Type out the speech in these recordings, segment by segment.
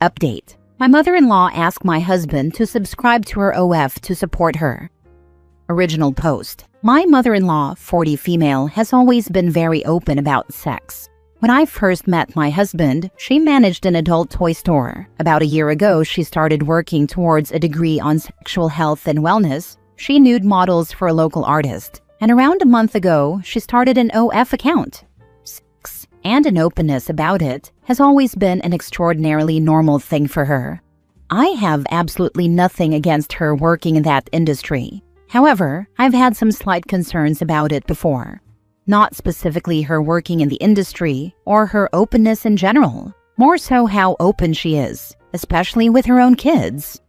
Update. My mother-in-law asked my husband to subscribe to her OF to support her. Original post. My mother-in-law, 40 female, has always been very open about sex. When I first met my husband, she managed an adult toy store. About a year ago, she started working towards a degree on sexual health and wellness. She nude models for a local artist. And around a month ago, she started an OF account. Sex and an openness about it has always been an extraordinarily normal thing for her. I have absolutely nothing against her working in that industry. However, I've had some slight concerns about it before. Not specifically her working in the industry or her openness in general, more so how open she is, especially with her own kids.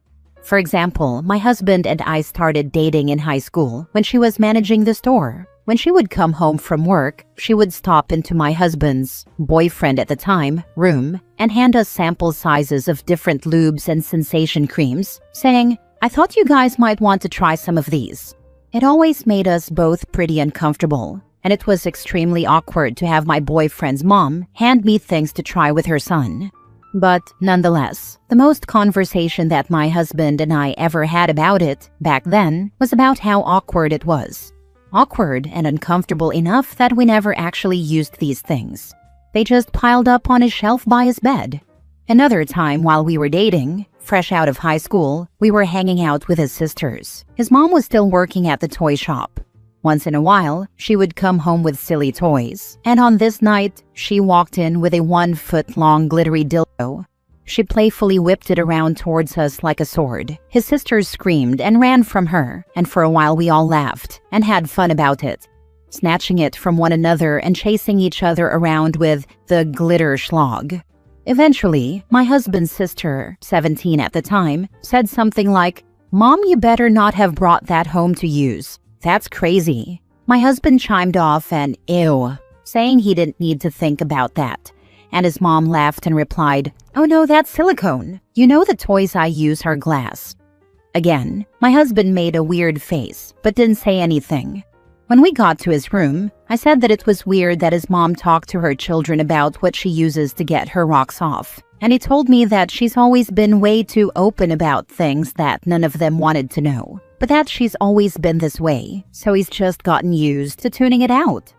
For example, my husband and I started dating in high school when she was managing the store. When she would come home from work, she would stop into my husband's, boyfriend at the time, room and hand us sample sizes of different lubes and sensation creams, saying, "I thought you guys might want to try some of these." It always made us both pretty uncomfortable, and it was extremely awkward to have my boyfriend's mom hand me things to try with her son. But nonetheless, the most conversation that my husband and I ever had about it back then was about how awkward it was. Awkward and uncomfortable enough that we never actually used these things. They just piled up on a shelf by his bed. Another time while we were dating, fresh out of high school, we were hanging out with his sisters. His mom was still working at the toy shop. Once in a while, she would come home with silly toys. And on this night, she walked in with a 1-foot-long glittery dildo. She playfully whipped it around towards us like a sword. His sisters screamed and ran from her, and for a while we all laughed and had fun about it, snatching it from one another and chasing each other around with the glitter schlog. Eventually, my husband's sister, 17 at the time, said something like, "Mom, you better not have brought that home to use. That's crazy." My husband chimed off and ew, saying he didn't need to think about that. And his mom laughed and replied, "Oh no, that's silicone. You know the toys I use are glass." Again, my husband made a weird face, but didn't say anything. When we got to his room, I said that it was weird that his mom talked to her children about what she uses to get her rocks off. And he told me that she's always been way too open about things that none of them wanted to know. But that she's always been this way, so he's just gotten used to tuning it out.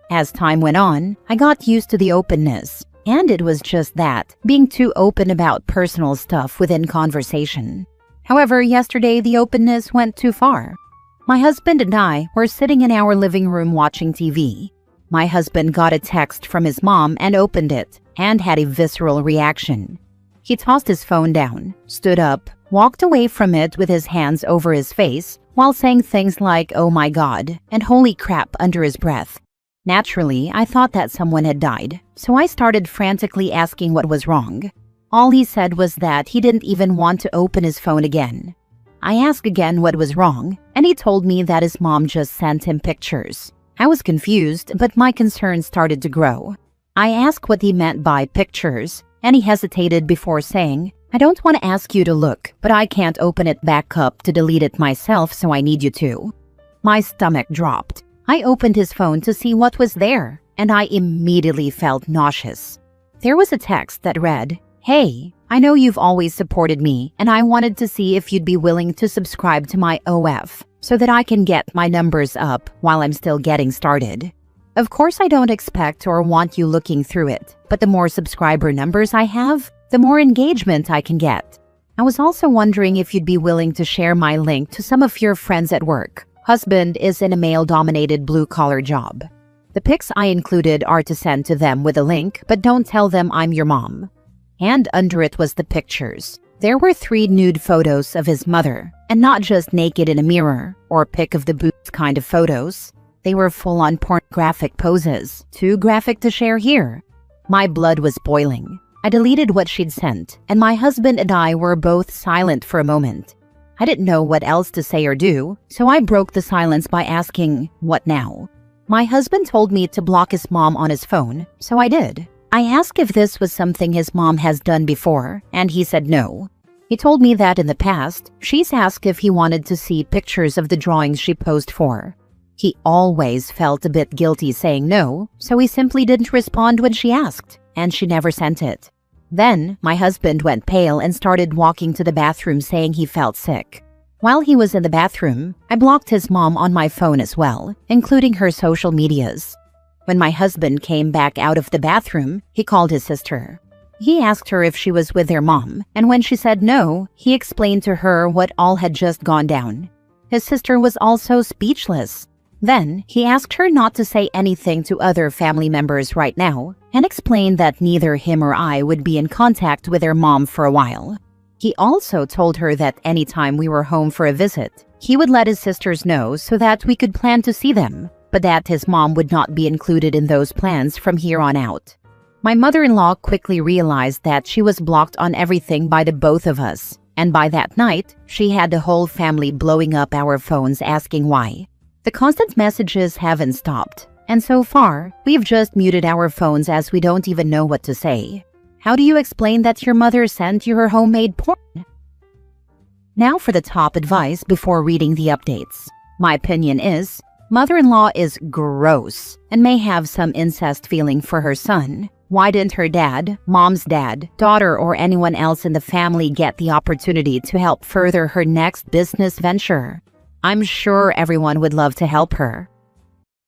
As time went on, I got used to the openness. And it was just that, being too open about personal stuff within conversation. However, yesterday the openness went too far. My husband and I were sitting in our living room watching TV. My husband got a text from his mom and opened it, and had a visceral reaction. He tossed his phone down, stood up, walked away from it with his hands over his face, while saying things like, "Oh my God," and "holy crap" under his breath. Naturally, I thought that someone had died, so I started frantically asking what was wrong. All he said was that he didn't even want to open his phone again. I asked again what was wrong, and he told me that his mom just sent him pictures. I was confused, but my concerns started to grow. I asked what he meant by pictures, and he hesitated before saying, "I don't want to ask you to look, but I can't open it back up to delete it myself, so I need you to." My stomach dropped. I opened his phone to see what was there, and I immediately felt nauseous. There was a text that read, "Hey, I know you've always supported me, and I wanted to see if you'd be willing to subscribe to my OF so that I can get my numbers up while I'm still getting started. Of course, I don't expect or want you looking through it, but the more subscriber numbers I have, the more engagement I can get. I was also wondering if you'd be willing to share my link to some of your friends at work. Husband is in a male-dominated blue-collar job. The pics I included are to send to them with a link, but don't tell them I'm your mom." And under it was the pictures. There were 3 nude photos of his mother, and not just naked in a mirror or pic of the boobs kind of photos. They were full-on pornographic poses, too graphic to share here. My blood was boiling. I deleted what she'd sent, and my husband and I were both silent for a moment. I didn't know what else to say or do, so I broke the silence by asking, "What now?" My husband told me to block his mom on his phone, so I did. I asked if this was something his mom has done before, and he said no. He told me that in the past, she's asked if he wanted to see pictures of the drawings she posed for. He always felt a bit guilty saying no, so he simply didn't respond when she asked, and she never sent it. Then, my husband went pale and started walking to the bathroom saying he felt sick. While he was in the bathroom, I blocked his mom on my phone as well, including her social medias. When my husband came back out of the bathroom, he called his sister. He asked her if she was with their mom, and when she said no, he explained to her what all had just gone down. His sister was also speechless. Then, he asked her not to say anything to other family members right now, and explained that neither him or I would be in contact with their mom for a while. He also told her that anytime we were home for a visit, he would let his sisters know so that we could plan to see them, but that his mom would not be included in those plans from here on out. My mother-in-law quickly realized that she was blocked on everything by the both of us, and by that night, she had the whole family blowing up our phones asking why. The constant messages haven't stopped, and so far, we've just muted our phones as we don't even know what to say. How do you explain that your mother sent you her homemade porn? Now for the top advice before reading the updates. My opinion is, mother-in-law is gross and may have some incest feeling for her son. Why didn't her dad, mom's dad, daughter, or anyone else in the family get the opportunity to help further her next business venture? I'm sure everyone would love to help her.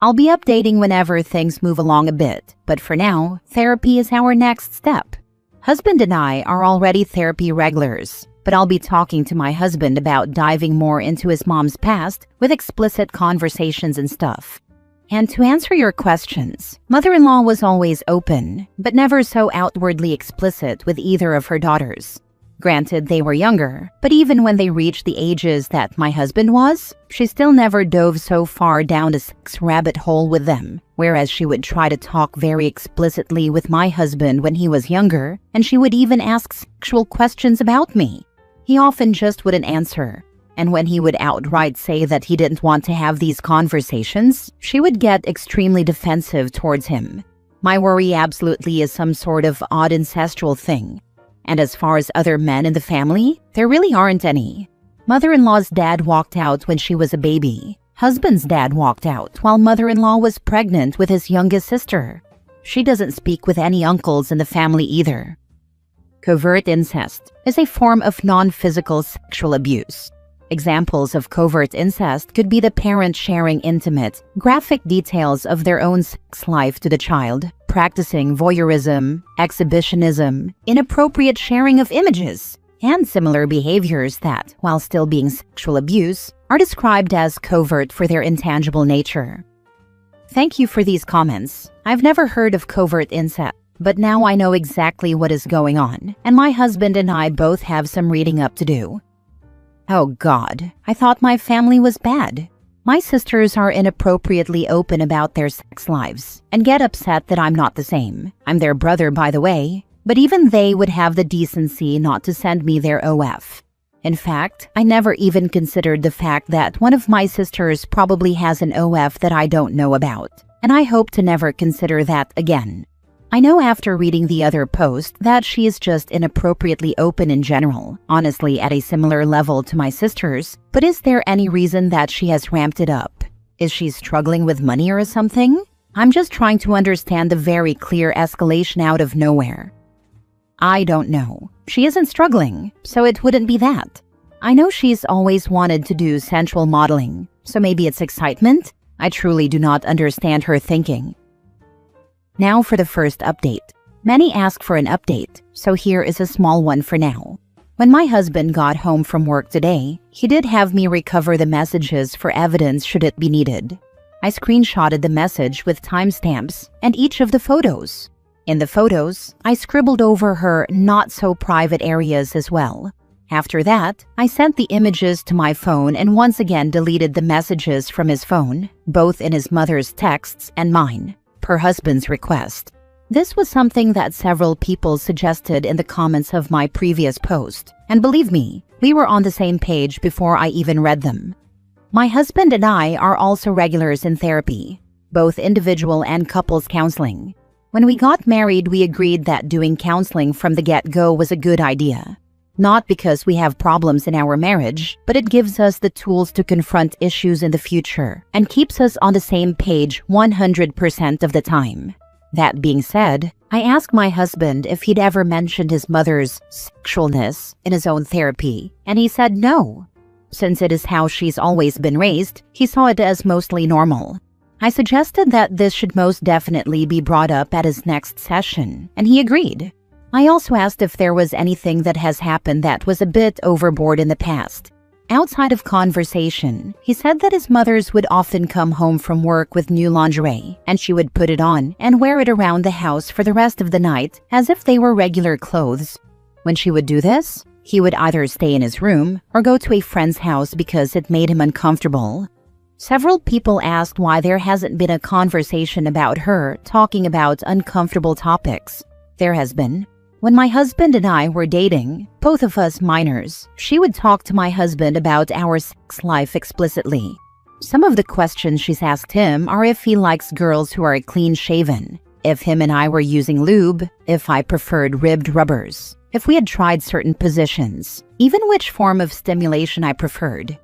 I'll be updating whenever things move along a bit, but for now, therapy is our next step. Husband and I are already therapy regulars, but I'll be talking to my husband about diving more into his mom's past with explicit conversations and stuff. And to answer your questions, mother-in-law was always open, but never so outwardly explicit with either of her daughters. Granted, they were younger, but even when they reached the ages that my husband was, she still never dove so far down the sex rabbit hole with them, whereas she would try to talk very explicitly with my husband when he was younger, and she would even ask sexual questions about me. He often just wouldn't answer, and when he would outright say that he didn't want to have these conversations, she would get extremely defensive towards him. My worry absolutely is some sort of odd incestual thing. And as far as other men in the family, there really aren't any. Mother-in-law's dad walked out when she was a baby. Husband's dad walked out while mother-in-law was pregnant with his youngest sister. She doesn't speak with any uncles in the family either. Covert incest is a form of non-physical sexual abuse. Examples of covert incest could be the parent sharing intimate, graphic details of their own sex life to the child, practicing voyeurism, exhibitionism, inappropriate sharing of images, and similar behaviors that, while still being sexual abuse, are described as covert for their intangible nature. Thank you for these comments. I've never heard of covert incest, but now I know exactly what is going on, and my husband and I both have some reading up to do. Oh God, I thought my family was bad. My sisters are inappropriately open about their sex lives and get upset that I'm not the same. I'm their brother, by the way, but even they would have the decency not to send me their OF. In fact, I never even considered the fact that one of my sisters probably has an OF that I don't know about, and I hope to never consider that again. I know after reading the other post that she is just inappropriately open in general, honestly at a similar level to my sisters, but is there any reason that she has ramped it up? Is she struggling with money or something? I'm just trying to understand the very clear escalation out of nowhere. I don't know. She isn't struggling, so it wouldn't be that. I know she's always wanted to do sensual modeling, so maybe it's excitement? I truly do not understand her thinking. Now for the first update. Many ask for an update, so here is a small one for now. When my husband got home from work today, he did have me recover the messages for evidence should it be needed. I screenshotted the message with timestamps and each of the photos. In the photos, I scribbled over her not-so-private areas as well. After that, I sent the images to my phone and once again deleted the messages from his phone, both in his mother's texts and mine, per husband's request. This was something that several people suggested in the comments of my previous post, and believe me, we were on the same page before I even read them. My husband and I are also regulars in therapy, both individual and couples counseling. When we got married, we agreed that doing counseling from the get-go was a good idea. Not because we have problems in our marriage, but it gives us the tools to confront issues in the future and keeps us on the same page 100% of the time. That being said, I asked my husband if he'd ever mentioned his mother's sexualness in his own therapy, and he said no. Since it is how she's always been raised, he saw it as mostly normal. I suggested that this should most definitely be brought up at his next session, and he agreed. I also asked if there was anything that has happened that was a bit overboard in the past. Outside of conversation, he said that his mothers would often come home from work with new lingerie, and she would put it on and wear it around the house for the rest of the night as if they were regular clothes. When she would do this, he would either stay in his room or go to a friend's house because it made him uncomfortable. Several people asked why there hasn't been a conversation about her talking about uncomfortable topics. There has been. When my husband and I were dating, both of us minors, she would talk to my husband about our sex life explicitly. Some of the questions she's asked him are if he likes girls who are clean-shaven, if him and I were using lube, if I preferred ribbed rubbers, if we had tried certain positions, even which form of stimulation I preferred.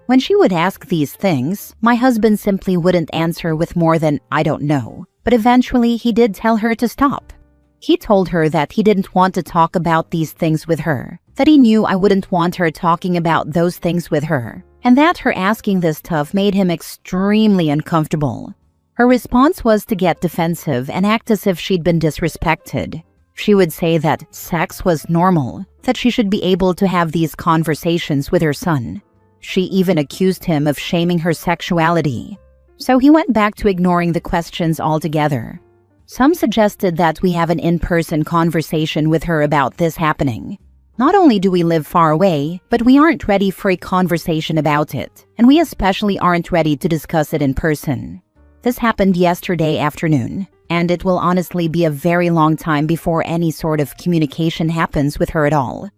When she would ask these things, my husband simply wouldn't answer with more than "I don't know," but eventually he did tell her to stop. He told her that he didn't want to talk about these things with her, that he knew I wouldn't want her talking about those things with her, and that her asking this stuff made him extremely uncomfortable. Her response was to get defensive and act as if she'd been disrespected. She would say that sex was normal, that she should be able to have these conversations with her son. She even accused him of shaming her sexuality. So he went back to ignoring the questions altogether. Some suggested that we have an in-person conversation with her about this happening. Not only do we live far away, but we aren't ready for a conversation about it, and we especially aren't ready to discuss it in person. This happened yesterday afternoon, and it will honestly be a very long time before any sort of communication happens with her at all.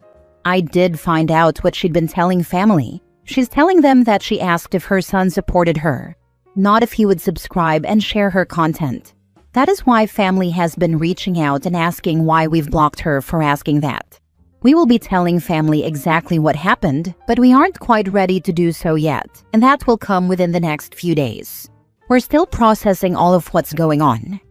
I did find out what she'd been telling family. She's telling them that she asked if her son supported her, not if he would subscribe and share her content. That is why family has been reaching out and asking why we've blocked her for asking that. We will be telling family exactly what happened, but we aren't quite ready to do so yet, and that will come within the next few days. We're still processing all of what's going on.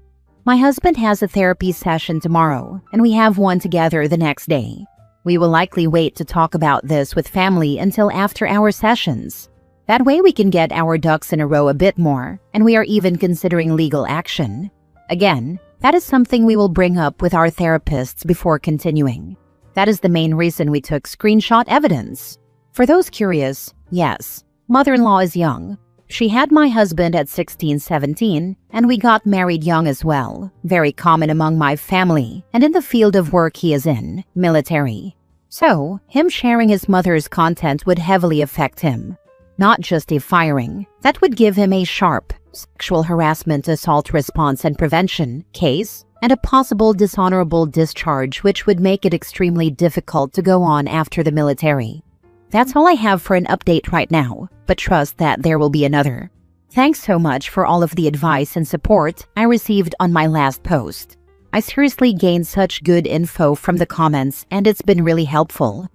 My husband has a therapy session tomorrow, and we have one together the next day. We will likely wait to talk about this with family until after our sessions. That way we can get our ducks in a row a bit more, and we are even considering legal action. Again, that is something we will bring up with our therapists before continuing. That is the main reason we took screenshot evidence. For those curious, yes, mother-in-law is young. She had my husband at 16, 17, and we got married young as well. Very common among my family, and in the field of work he is in, military. So, him sharing his mother's content would heavily affect him. Not just a firing, that would give him a sharp sexual harassment assault response and prevention case, and a possible dishonorable discharge which would make it extremely difficult to go on after the military. That's all I have for an update right now, but trust that there will be another. Thanks so much for all of the advice and support I received on my last post. I seriously gained such good info from the comments and it's been really helpful.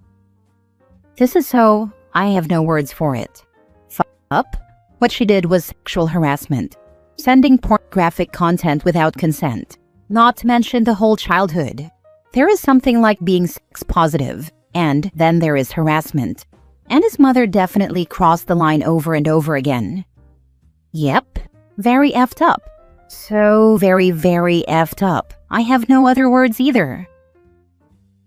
This is so, I have no words for it. Up? What she did was sexual harassment. Sending pornographic content without consent. Not to mention the whole childhood. There is something like being sex positive, and then there is harassment. And his mother definitely crossed the line over and over again. Yep, very effed up. So very, very effed up. I have no other words either.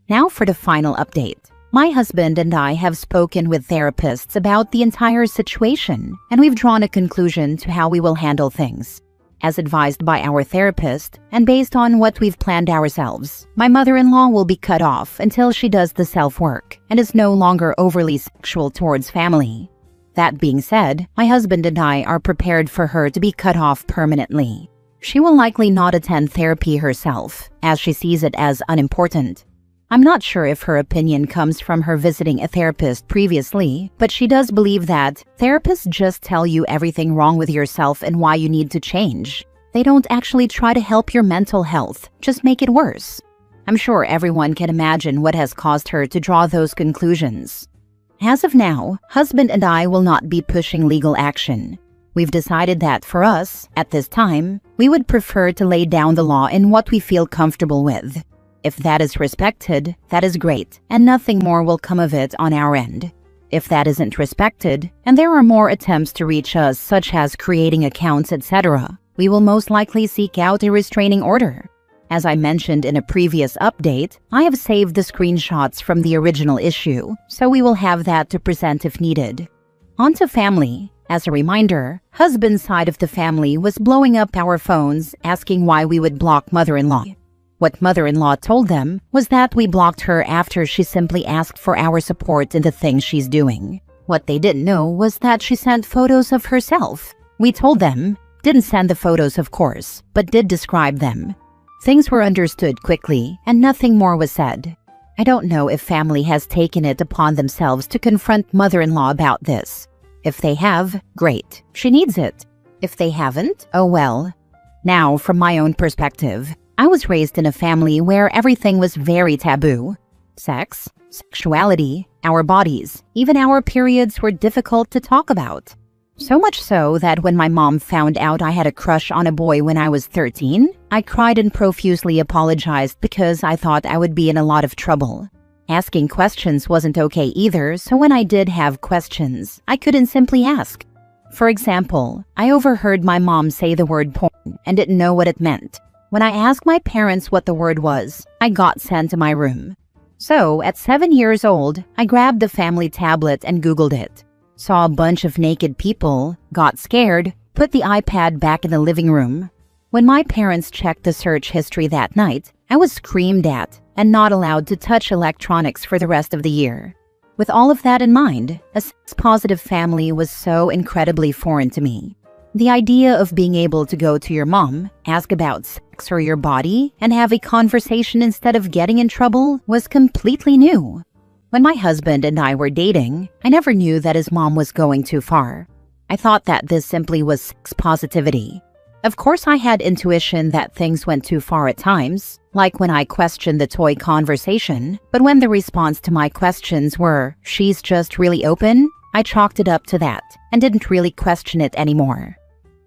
Now for the final update. My husband and I have spoken with therapists about the entire situation, and we've drawn a conclusion to how we will handle things. As advised by our therapist, and based on what we've planned ourselves, my mother-in-law will be cut off until she does the self-work and is no longer overly sexual towards family. That being said, my husband and I are prepared for her to be cut off permanently. She will likely not attend therapy herself, as she sees it as unimportant. I'm not sure if her opinion comes from her visiting a therapist previously, but she does believe that therapists just tell you everything wrong with yourself and why you need to change. They don't actually try to help your mental health, just make it worse. I'm sure everyone can imagine what has caused her to draw those conclusions. As of now, husband and I will not be pushing legal action. We've decided that for us, at this time, we would prefer to lay down the law in what we feel comfortable with. If that is respected, that is great, and nothing more will come of it on our end. If that isn't respected, and there are more attempts to reach us, such as creating accounts, etc., we will most likely seek out a restraining order. As I mentioned in a previous update, I have saved the screenshots from the original issue, so we will have that to present if needed. On to family. As a reminder, husband's side of the family was blowing up our phones asking why we would block mother-in-law. What mother-in-law told them was that we blocked her after she simply asked for our support in the things she's doing. What they didn't know was that she sent photos of herself. We told them, didn't send the photos of course, but did describe them. Things were understood quickly and nothing more was said. I don't know if family has taken it upon themselves to confront mother-in-law about this. If they have, great, she needs it. If they haven't, oh well. Now, from my own perspective, I was raised in a family where everything was very taboo. Sex, sexuality, our bodies, even our periods were difficult to talk about. So much so that when my mom found out I had a crush on a boy when I was 13, I cried and profusely apologized because I thought I would be in a lot of trouble. Asking questions wasn't okay either, so when I did have questions, I couldn't simply ask. For example, I overheard my mom say the word porn and didn't know what it meant. When I asked my parents what the word was, I got sent to my room. So, at 7 years old, I grabbed the family tablet and Googled it. Saw a bunch of naked people, got scared, put the iPad back in the living room. When my parents checked the search history that night, I was screamed at and not allowed to touch electronics for the rest of the year. With all of that in mind, a sex-positive family was so incredibly foreign to me. The idea of being able to go to your mom, ask about sex or your body, and have a conversation instead of getting in trouble was completely new. When my husband and I were dating, I never knew that his mom was going too far. I thought that this simply was sex positivity. Of course, I had intuition that things went too far at times, like when I questioned the toy conversation, but when the response to my questions were, "She's just really open," I chalked it up to that and didn't really question it anymore.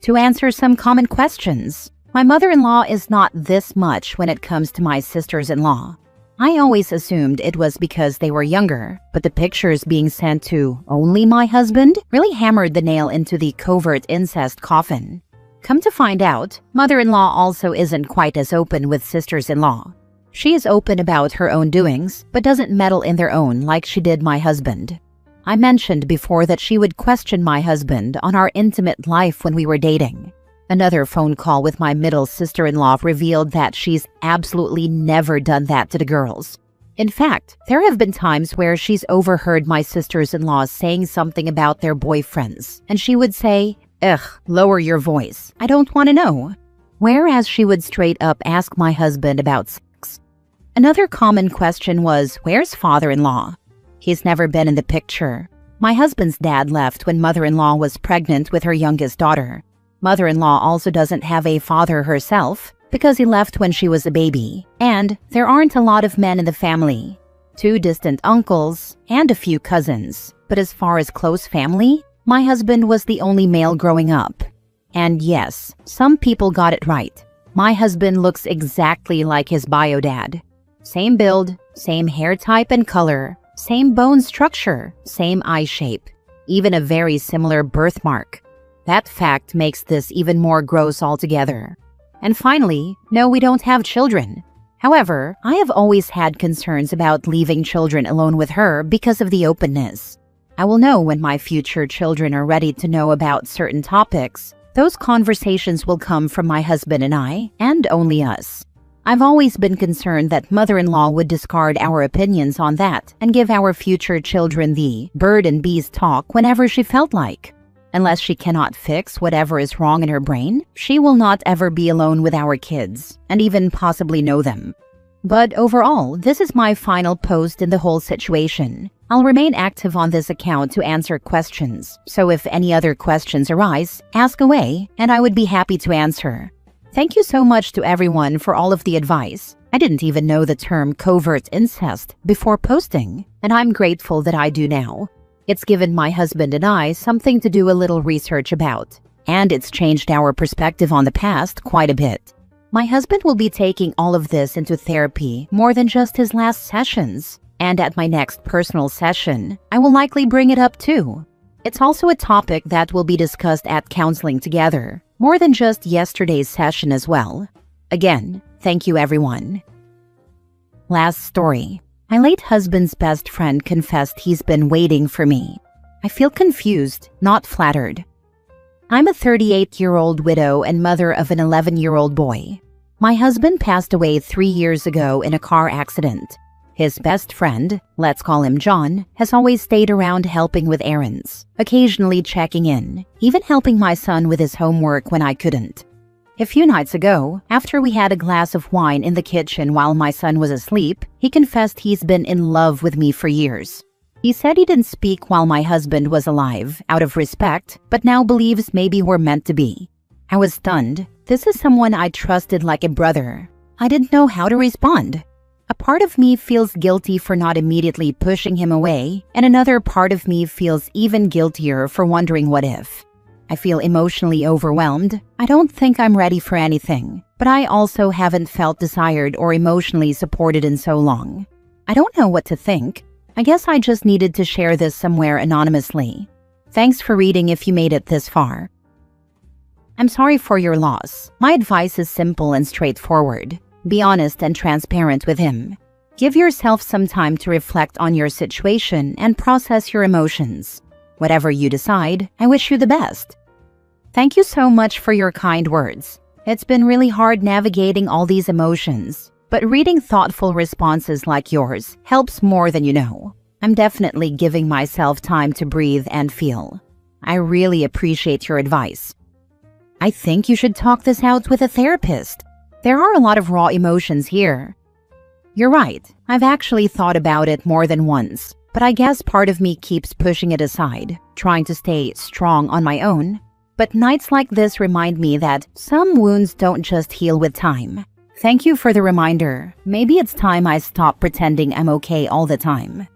To answer some common questions, my mother-in-law is not this much when it comes to my sisters-in-law. I always assumed it was because they were younger, but the pictures being sent to only my husband really hammered the nail into the covert incest coffin. Come to find out, mother-in-law also isn't quite as open with sisters-in-law. She is open about her own doings, but doesn't meddle in their own like she did my husband. I mentioned before that she would question my husband on our intimate life when we were dating. Another phone call with my middle sister-in-law revealed that she's absolutely never done that to the girls. In fact, there have been times where she's overheard my sisters-in-law saying something about their boyfriends, and she would say, "Ugh, lower your voice, I don't want to know." Whereas she would straight up ask my husband about sex. Another common question was, where's father-in-law? He's never been in the picture. My husband's dad left when mother-in-law was pregnant with her youngest daughter. Mother-in-law also doesn't have a father herself because he left when she was a baby, and there aren't a lot of men in the family. 2 distant uncles and a few cousins, but as far as close family, my husband was the only male growing up. And yes, some people got it right. My husband looks exactly like his bio dad. Same build, same hair type and color, same bone structure, same eye shape, even a very similar birthmark. That fact makes this even more gross altogether. And finally, no, we don't have children. However, I have always had concerns about leaving children alone with her because of the openness. I will know when my future children are ready to know about certain topics. Those conversations will come from my husband and I, and only us. I've always been concerned that mother-in-law would discard our opinions on that and give our future children the bird and bees talk whenever she felt like. Unless she cannot fix whatever is wrong in her brain, she will not ever be alone with our kids, and even possibly know them. But overall, this is my final post in the whole situation. I'll remain active on this account to answer questions, so if any other questions arise, ask away, and I would be happy to answer. Thank you so much to everyone for all of the advice. I didn't even know the term covert incest before posting, and I'm grateful that I do now. It's given my husband and I something to do a little research about. and it's changed our perspective on the past quite a bit. My husband will be taking all of this into therapy more than just his last sessions, and at my next personal session, I will likely bring it up too. It's also a topic that will be discussed at counseling together, more than just yesterday's session as well. Again, thank you everyone. Last story. My late husband's best friend confessed he's been waiting for me. I feel confused, not flattered. I'm a 38-year-old widow and mother of an 11-year-old boy. My husband passed away 3 years ago in a car accident. His best friend, let's call him John, has always stayed around helping with errands, occasionally checking in, even helping my son with his homework when I couldn't. A few nights ago, after we had a glass of wine in the kitchen while my son was asleep, he confessed he's been in love with me for years. He said he didn't speak while my husband was alive, out of respect, but now believes maybe we're meant to be. I was stunned. This is someone I trusted like a brother. I didn't know how to respond. A part of me feels guilty for not immediately pushing him away, and another part of me feels even guiltier for wondering what if. I feel emotionally overwhelmed. I don't think I'm ready for anything, but I also haven't felt desired or emotionally supported in so long. I don't know what to think. I guess I just needed to share this somewhere anonymously. Thanks for reading if you made it this far. I'm sorry for your loss. My advice is simple and straightforward. Be honest and transparent with him. Give yourself some time to reflect on your situation and process your emotions. Whatever you decide, I wish you the best. Thank you so much for your kind words. It's been really hard navigating all these emotions, but reading thoughtful responses like yours helps more than you know. I'm definitely giving myself time to breathe and feel. I really appreciate your advice. I think you should talk this out with a therapist. There are a lot of raw emotions here. You're right. I've actually thought about it more than once, but I guess part of me keeps pushing it aside, trying to stay strong on my own. But nights like this remind me that some wounds don't just heal with time. Thank you for the reminder. Maybe it's time I stop pretending I'm okay all the time.